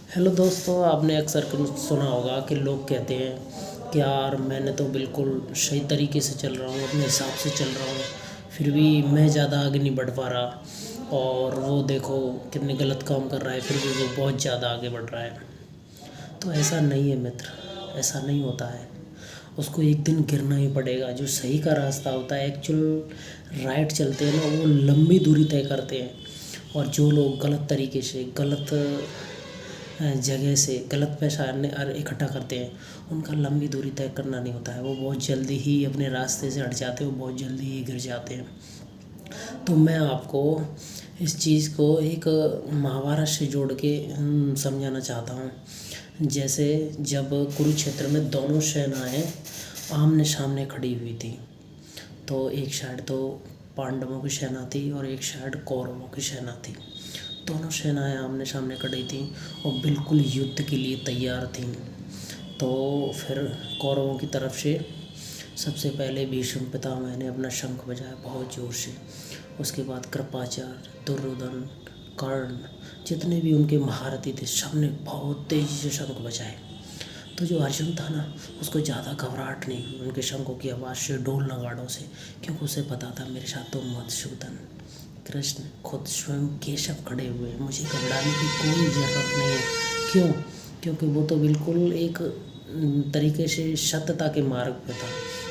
Hello दोस्तों, आपने अक्सर सुना होगा कि लोग कहते हैं कि यार मैंने तो बिल्कुल सही तरीके से चल रहा हूँ, अपने हिसाब से चल रहा हूँ, फिर भी मैं ज़्यादा आगे नहीं बढ़ पा रहा। और वो देखो कितने गलत काम कर रहा है, फिर भी वो बहुत ज़्यादा आगे बढ़ रहा है। तो ऐसा नहीं है मित्र, ऐसा नहीं होता है। उसको एक दिन गिरना ही पड़ेगा। जो सही का रास्ता होता है, एक्चुअल राइट चलते हैं ना, वो लंबी दूरी तय करते हैं। और जो लोग गलत तरीके से, गलत जगह से गलत पैसा इकट्ठा करते हैं, उनका लंबी दूरी तय करना नहीं होता है। वो बहुत जल्दी ही अपने रास्ते से हट जाते हैं, वो बहुत जल्दी ही गिर जाते हैं। तो मैं आपको इस चीज़ को एक महाभारत से जोड़ के समझाना चाहता हूँ। जैसे जब कुरुक्षेत्र में दोनों सेनाएं आमने सामने खड़ी हुई थी, तो एक साइड तो पांडवों की सेना थी और एक साइड कौरवों की सेना थी। दोनों सेनाएं आमने सामने खड़ी थीं और बिल्कुल युद्ध के लिए तैयार थीं। तो फिर कौरवों की तरफ से सबसे पहले भीष्म पितामह ने अपना शंख बजाया बहुत ज़ोर से। उसके बाद कृपाचार्य, दुर्योधन, कर्ण, जितने भी उनके महारथी थे, सब ने बहुत तेज़ी से शंख बजाए। तो जो अर्जुन था ना, उसको ज़्यादा घबराहट नहीं हुई उनके शंखों की आवाज़ से, ढोल नगाड़ों से, क्योंकि उसे पता था मेरे साथ तो मधुसूदन, कृष्ण खुद स्वयं केशव खड़े हुए हैं, मुझे घबराने की कोई ज़रूरत नहीं है। क्यों? क्योंकि वो तो बिल्कुल एक तरीके से सत्यता के मार्ग पे था।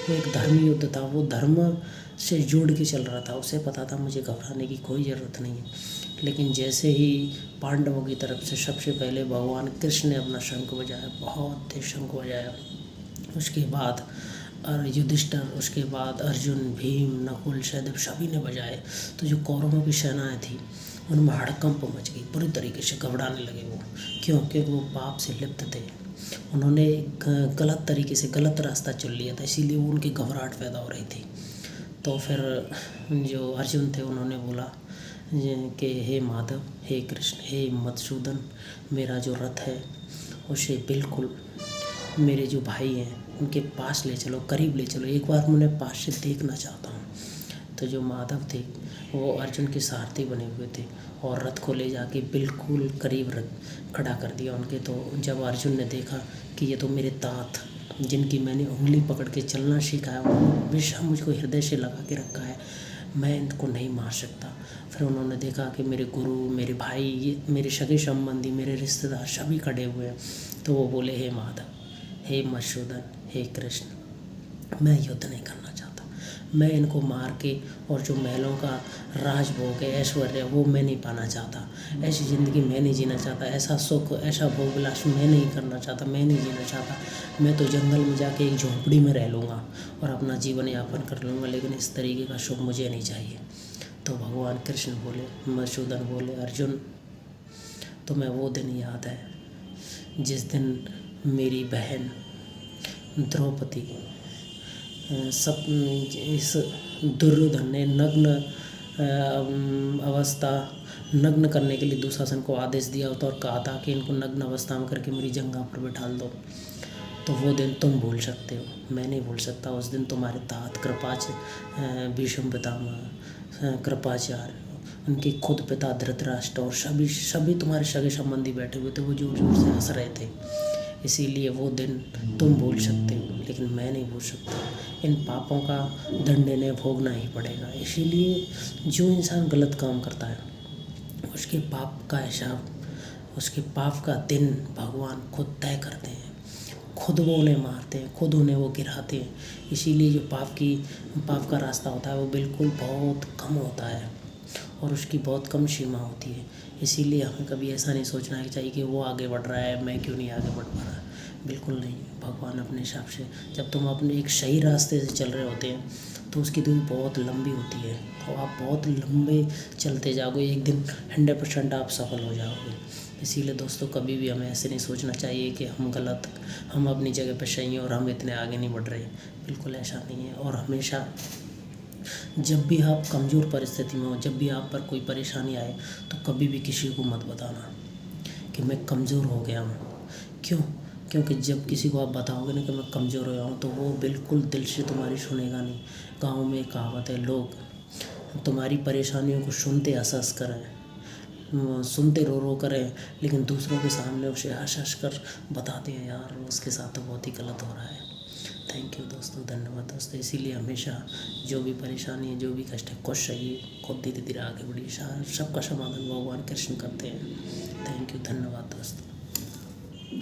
वो एक धर्मी युद्ध था, वो धर्म से जोड़ के चल रहा था। उसे पता था मुझे घबराने की कोई ज़रूरत नहीं है। लेकिन जैसे ही पांडवों की तरफ से सबसे पहले भगवान कृष्ण ने अपना शंख बजाया, बहुत तेज शंख बजाया, उसके बाद युधिष्ठिर, उसके बाद अर्जुन, भीम, नकुल, सहदेव सभी ने बजाए। तो जो कौरवों की सेनाएं थी, उनमें हड़कंप मच गई, पूरी तरीके से घबराने लगे वो। क्यों? क्योंकि वो पाप से लिप्त थे। उन्होंने गलत तरीके से गलत रास्ता चुन लिया था, इसीलिए वो उनकी घबराहट पैदा हो रही थी। तो फिर जो अर्जुन थे, उन्होंने बोला कि हे माधव, हे कृष्ण, हे मधुसूदन, मेरा जो रथ है उसे बिल्कुल मेरे जो भाई हैं उनके पास ले चलो, करीब ले चलो, एक बार मैं उन्हें पास से देखना चाहता हूँ। तो जो माधव थे, वो अर्जुन के सारथी बने हुए थे और रथ को ले जाके बिल्कुल करीब रख खड़ा कर दिया उनके। तो जब अर्जुन ने देखा कि ये तो मेरे तात, जिनकी मैंने उंगली पकड़ के चलना सिखाया, उन्होंने हमेशा मुझको हृदय से लगा के रखा है, मैं इनको नहीं मार सकता। फिर उन्होंने देखा कि मेरे गुरु, मेरे भाई, ये मेरे सगे संबंधी, मेरे रिश्तेदार सभी खड़े हुए हैं। तो वो बोले, हे माधव, हे मधुसूदन, हे कृष्ण, मैं युद्ध नहीं करना चाहता। मैं इनको मार के और जो महलों का राजभोग है, ऐश्वर्य, वो मैं नहीं पाना चाहता। ऐसी ज़िंदगी मैं नहीं जीना चाहता। ऐसा सुख, ऐसा भोग विलास मैं नहीं करना चाहता, मैं नहीं जीना चाहता। मैं तो जंगल में जाके एक झोंपड़ी में रह लूँगा और अपना जीवन यापन कर लूँगा, लेकिन इस तरीके का सुख मुझे नहीं चाहिए। तो भगवान कृष्ण बोले, मधुसूदन बोले, अर्जुन, तुम्हें वो दिन याद है जिस दिन मेरी बहन द्रौपदी सब इस दुर्योधन ने नग्न करने के लिए दुशासन को आदेश दिया होता और कहा था कि इनको नग्न अवस्था में करके मेरी जंघा पर बिठा दो। तो वो दिन तुम भूल सकते हो, मैं नहीं भूल सकता। उस दिन तुम्हारे तात भीष्म पितामह, कृपाचार्य, उनके खुद पिता धृतराष्ट्र और सभी तुम्हारे सगे संबंधी बैठे हुए थे, वो जोर जोर से हंस रहे थे। इसीलिए वो दिन तुम भूल सकते हो, लेकिन मैं नहीं भूल सकता। इन पापों का दंड इन्हें भोगना ही पड़ेगा। इसीलिए जो इंसान गलत काम करता है, उसके पाप का हिसाब, उसके पाप का दिन भगवान खुद तय करते हैं। खुद वो उन्हें मारते हैं, खुद उन्हें वो गिराते हैं। इसीलिए जो पाप का रास्ता होता है, वो बिल्कुल बहुत कम होता है और उसकी बहुत कम सीमा होती है। इसीलिए हमें कभी ऐसा नहीं सोचना चाहिए कि वो आगे बढ़ रहा है, मैं क्यों नहीं आगे बढ़ पा रहा। बिल्कुल नहीं। भगवान अपने हिसाब से, जब तुम अपने एक सही रास्ते से चल रहे होते हैं, तो उसकी दूरी बहुत लंबी होती है। तो आप बहुत लंबे चलते जाओगे, एक दिन 100% आप सफल हो जाओगे। इसीलिए दोस्तों, कभी भी हमें ऐसे नहीं सोचना चाहिए कि हम अपनी जगह पर सही हैं और हम इतने आगे नहीं बढ़ रहे। बिल्कुल ऐसा नहीं है। और हमेशा जब भी आप कमज़ोर परिस्थिति में हो, जब भी आप पर कोई परेशानी आए, तो कभी भी किसी को मत बताना कि मैं कमज़ोर हो गया हूँ। क्यों? क्योंकि जब किसी को आप बताओगे ना कि मैं कमज़ोर हो गया हूँ, तो वो बिल्कुल दिल से तुम्हारी सुनेगा नहीं। गाँव में एक कहावत है, लोग तुम्हारी परेशानियों को सुनते हँस हँस कर हैं, सुनते रो रो करें, लेकिन दूसरों के सामने उसे हँस हँस कर बताते हैं यार उसके साथ तो बहुत ही गलत हो रहा है। थैंक यू दोस्तों, धन्यवाद दोस्तों। इसीलिए हमेशा जो भी परेशानी है, जो भी कष्ट है, खुश रहिए, खुद धीरे धीरे आगे बढ़िए, सबका समाधान भगवान कृष्ण करते हैं। थैंक यू, धन्यवाद दोस्तों।